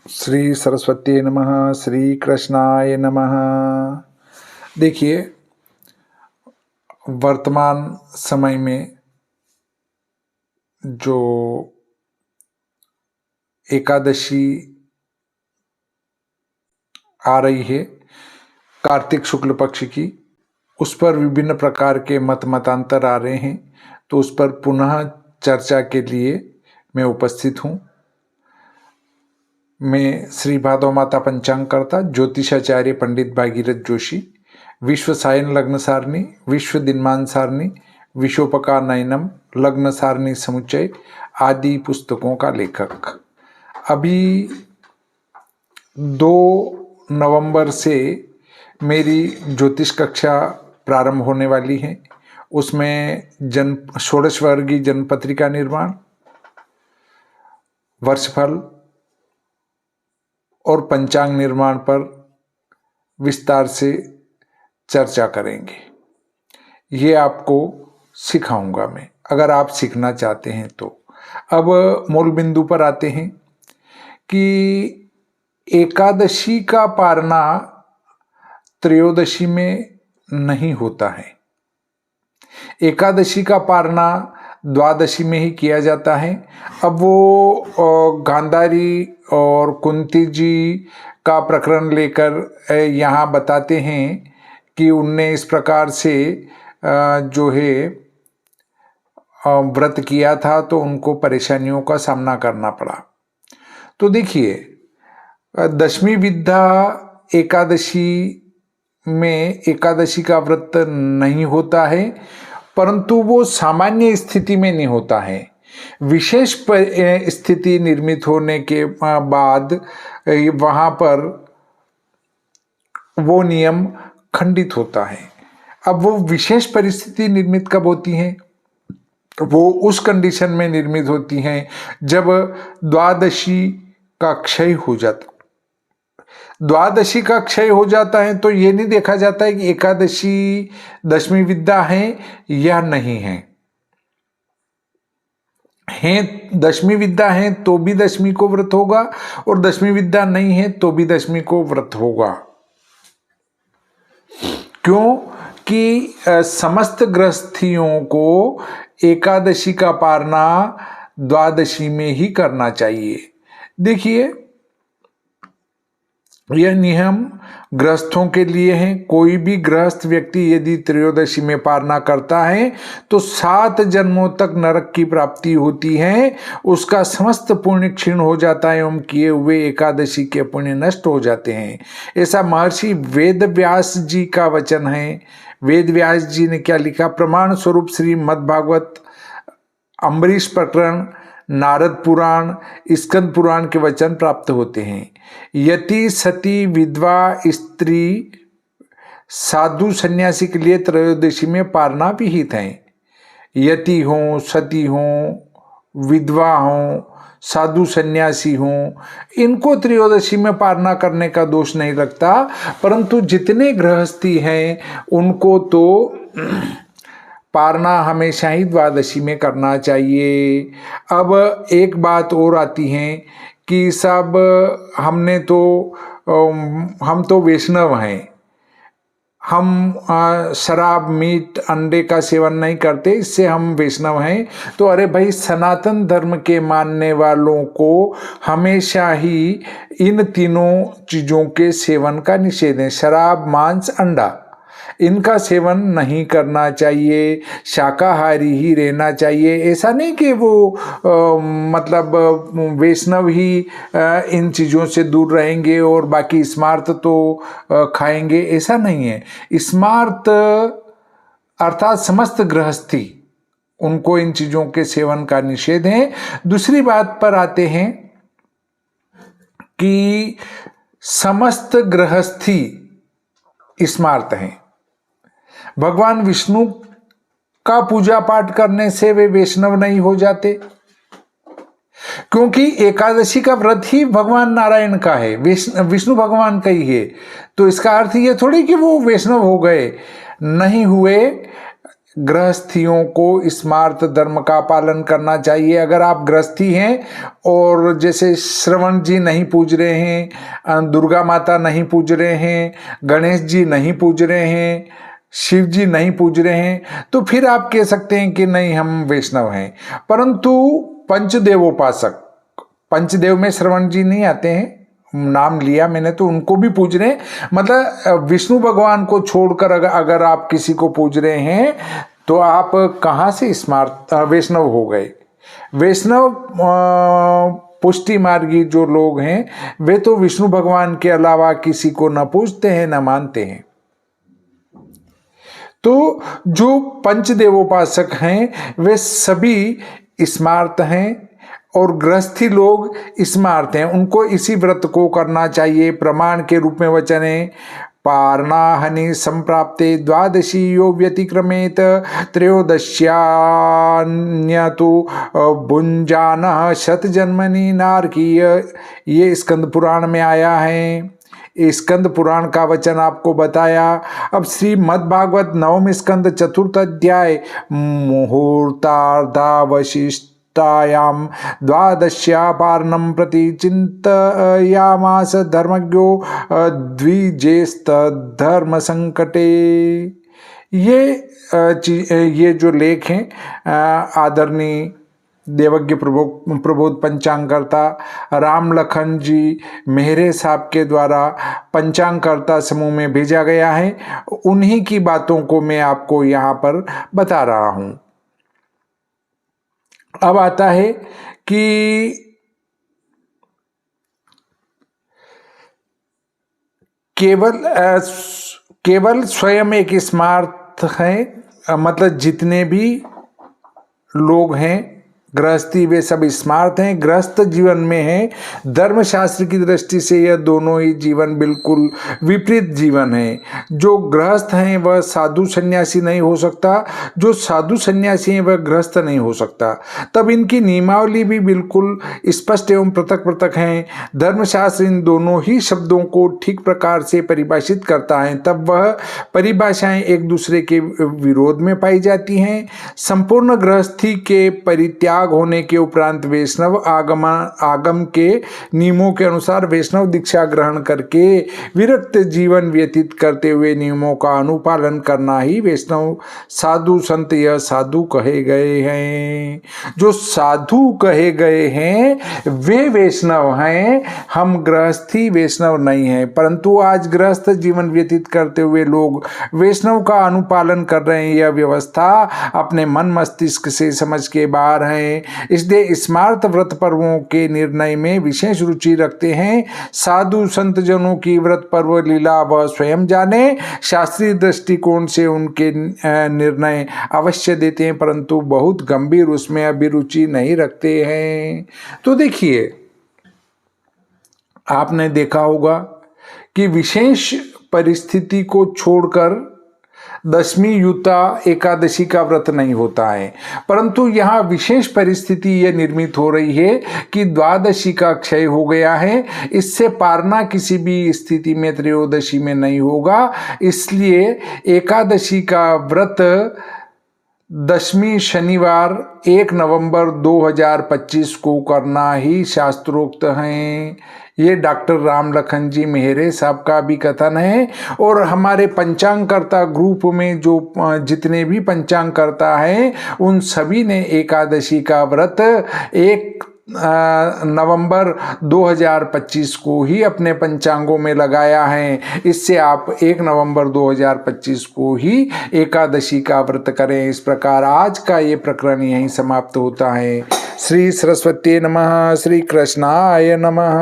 श्री सरस्वती नमः, श्री कृष्णाय नमः। देखिए, वर्तमान समय में जो एकादशी आ रही है कार्तिक शुक्ल पक्ष की, उस पर विभिन्न प्रकार के मतांतर आ रहे हैं, तो उस पर पुनः चर्चा के लिए मैं उपस्थित हूँ। मैं श्री भादव माता पंचांगकर्ता ज्योतिषाचार्य पंडित भागीरथ जोशी, विश्व सायन लग्न सारणी, विश्व दिनमान सारणी, विशोपका नयनम, लग्न सारणी समुच्चय आदि पुस्तकों का लेखक। अभी 2 नवंबर से मेरी ज्योतिष कक्षा प्रारंभ होने वाली है। उसमें षोडश वर्गीय जन्म पत्रिका निर्माण, वर्षफल और पंचांग निर्माण पर विस्तार से चर्चा करेंगे। ये आपको सिखाऊंगा मैं, अगर आप सीखना चाहते हैं तो। अब मूल बिंदु पर आते हैं कि एकादशी का पारना त्रयोदशी में नहीं होता है। एकादशी का पारना द्वादशी में ही किया जाता है। अब वो गांधारी और कुंती जी का प्रकरण लेकर यहाँ बताते हैं कि उनने इस प्रकार से जो है व्रत किया था, तो उनको परेशानियों का सामना करना पड़ा। तो देखिए, दशमी विद्या एकादशी में एकादशी का व्रत नहीं होता है, परंतु वो सामान्य स्थिति में नहीं होता है। विशेष स्थिति निर्मित होने के बाद वहाँ पर वो नियम खंडित होता है। अब वो विशेष परिस्थिति निर्मित कब होती है? वो उस कंडीशन में निर्मित होती हैं जब द्वादशी का क्षय हो जाता। द्वादशी का क्षय हो जाता है तो ये नहीं देखा जाता है कि एकादशी दशमी विद्या है या नहीं है। दशमी विद्या है तो भी दशमी को व्रत होगा, और दशमी विद्या नहीं है तो भी दशमी को व्रत होगा। क्यों कि समस्त गृहस्थियों को एकादशी का पारना द्वादशी में ही करना चाहिए। देखिए, यह नियम गृहस्थों के लिए है। कोई भी गृहस्थ व्यक्ति यदि त्रयोदशी में पारना करता है तो 7 जन्मों तक नरक की प्राप्ति होती है। उसका समस्त पुण्य क्षीण हो जाता है एवं किए हुए एकादशी के पुण्य नष्ट हो जाते हैं। ऐसा महर्षि वेद व्यास जी का वचन है। वेद व्यास जी ने क्या लिखा? प्रमाण स्वरूप श्रीमद् भागवत, अम्बरीश प्रकरण, नारद पुराण, स्कंद पुराण के वचन प्राप्त होते हैं। यति, सती, विधवा, स्त्री, साधु, सन्यासी के लिए त्रयोदशी में पारना विहित है। यति हो, सती हो, विधवा हो, साधु सन्यासी हो, इनको त्रयोदशी में पारना करने का दोष नहीं लगता, परंतु जितने गृहस्थी हैं उनको तो पारना हमेशा ही द्वादशी में करना चाहिए। अब एक बात और आती है कि सब हम तो वैष्णव हैं, हम शराब, मीट, अंडे का सेवन नहीं करते, इससे हम वैष्णव हैं। तो अरे भाई, सनातन धर्म के मानने वालों को हमेशा ही इन तीनों चीज़ों के सेवन का निषेध है। शराब, मांस, अंडा, इनका सेवन नहीं करना चाहिए, शाकाहारी ही रहना चाहिए। ऐसा नहीं कि वो मतलब वैष्णव ही इन चीज़ों से दूर रहेंगे और बाकी स्मार्त तो खाएंगे, ऐसा नहीं है। स्मार्त अर्थात समस्त गृहस्थी, उनको इन चीज़ों के सेवन का निषेध है। दूसरी बात पर आते हैं कि समस्त गृहस्थी स्मार्त हैं। भगवान विष्णु का पूजा पाठ करने से वे वैष्णव नहीं हो जाते, क्योंकि एकादशी का व्रत ही भगवान नारायण का है, विष्णु भगवान का ही है। तो इसका अर्थ ये थोड़ी कि वो वैष्णव हो गए, नहीं हुए। गृहस्थियों को स्मार्त धर्म का पालन करना चाहिए। अगर आप गृहस्थी हैं और जैसे श्रवण जी नहीं पूज रहे हैं, दुर्गा माता नहीं पूज रहे हैं, गणेश जी नहीं पूज रहे हैं, शिव जी नहीं पूज रहे हैं, तो फिर आप कह सकते हैं कि नहीं हम वैष्णव हैं। परंतु पंचदेवोपासक, पंचदेव में श्रवण जी नहीं आते हैं, नाम लिया मैंने तो उनको भी पूज रहे हैं। मतलब विष्णु भगवान को छोड़कर अगर आप किसी को पूज रहे हैं तो आप कहाँ से स्मार्त वैष्णव हो गए। वैष्णव पुष्टि मार्गी जो लोग हैं वे तो विष्णु भगवान के अलावा किसी को न पूजते हैं न मानते हैं। तो जो पंचदेवोपासक हैं वे सभी स्मार्त हैं और गृहस्थी लोग स्मार्त हैं, उनको इसी व्रत को करना चाहिए। प्रमाण के रूप में वचन है पारणाहनि संप्राप्ते द्वादशी यो व्यतिक्रमेत त्रयोदश्यान्यतु भुंजानः शतजन्मनि नारकीय। ये स्कंद पुराण में आया है। स्कंद पुराण का वचन आपको बताया। अब श्रीमद् भागवत नवम स्कंद चतुर्थ अध्याय मुहूर्तार्धावशिष्ट द्वादश्या पारणं प्रति चिंतयामास धर्मज्ञो द्विजेस्त धर्म संकटे। ये जो लेख हैं आदरणीय देवज्ञ प्रबोध पंचांगकर्ता राम लखन जी मेहरे साहब के द्वारा पंचांगकर्ता समूह में भेजा गया है। उन्हीं की बातों को मैं आपको यहाँ पर बता रहा हूँ। अब आता है कि केवल स्वयं एक स्मार्त है, मतलब जितने भी लोग हैं गृहस्थी वे सब स्मार्त हैं, गृहस्थ जीवन में है। धर्मशास्त्र की दृष्टि से यह दोनों ही जीवन बिल्कुल विपरीत जीवन है। जो गृहस्थ हैं वह साधु सन्यासी नहीं हो सकता, जो साधु सन्यासी हैं वह गृहस्थ नहीं हो सकता। तब इनकी नियमावली भी बिल्कुल स्पष्ट एवं पृथक पृथक हैं। धर्मशास्त्र इन दोनों ही शब्दों को ठीक प्रकार से परिभाषित करता है, तब वह परिभाषाएं एक दूसरे के विरोध में पाई जाती हैं। संपूर्ण गृहस्थी के परित्याग होने के उपरांत वैष्णव आगम के नियमों के अनुसार वैष्णव दीक्षा ग्रहण करके विरक्त जीवन व्यतीत करते हुए नियमों का अनुपालन करना ही वैष्णव साधु संत यह साधु कहे गए हैं। जो साधु कहे गए हैं वे वैष्णव हैं, हम गृहस्थी वैष्णव नहीं हैं। परंतु आज गृहस्थ जीवन व्यतीत करते हुए लोग वैष्णव का अनुपालन कर रहे हैं। यह व्यवस्था अपने मन मस्तिष्क से समझ के बाहर है, इसलिए स्मार्त व्रत पर्वों के निर्णय में विशेष रुचि रखते हैं। साधु संत जनों की व्रत पर्व लीला वह स्वयं जाने, शास्त्रीय दृष्टिकोण से उनके निर्णय अवश्य देते हैं, परंतु बहुत गंभीर उसमें अभिरुचि नहीं रखते हैं। तो देखिए आपने देखा होगा कि विशेष परिस्थिति को छोड़कर दशमी युता एकादशी का व्रत नहीं होता है, परंतु यहाँ विशेष परिस्थिति ये निर्मित हो रही है कि द्वादशी का क्षय हो गया है। इससे पारना किसी भी स्थिति में त्रयोदशी में नहीं होगा, इसलिए एकादशी का व्रत दशमी शनिवार 1 नवंबर 2025 को करना ही शास्त्रोक्त है। ये डॉक्टर राम लखन जी मेहरे साहब का भी कथन है। और हमारे पंचांगकर्ता ग्रुप में जो जितने भी पंचांगकर्ता हैं उन सभी ने एकादशी का व्रत 1 नवंबर 2025 को ही अपने पंचांगों में लगाया है। इससे आप 1 नवंबर 2025 को ही एकादशी का व्रत करें। इस प्रकार आज का ये प्रकरण यहीं समाप्त होता है। श्री सरस्वती नमः। श्री कृष्णाय नमः।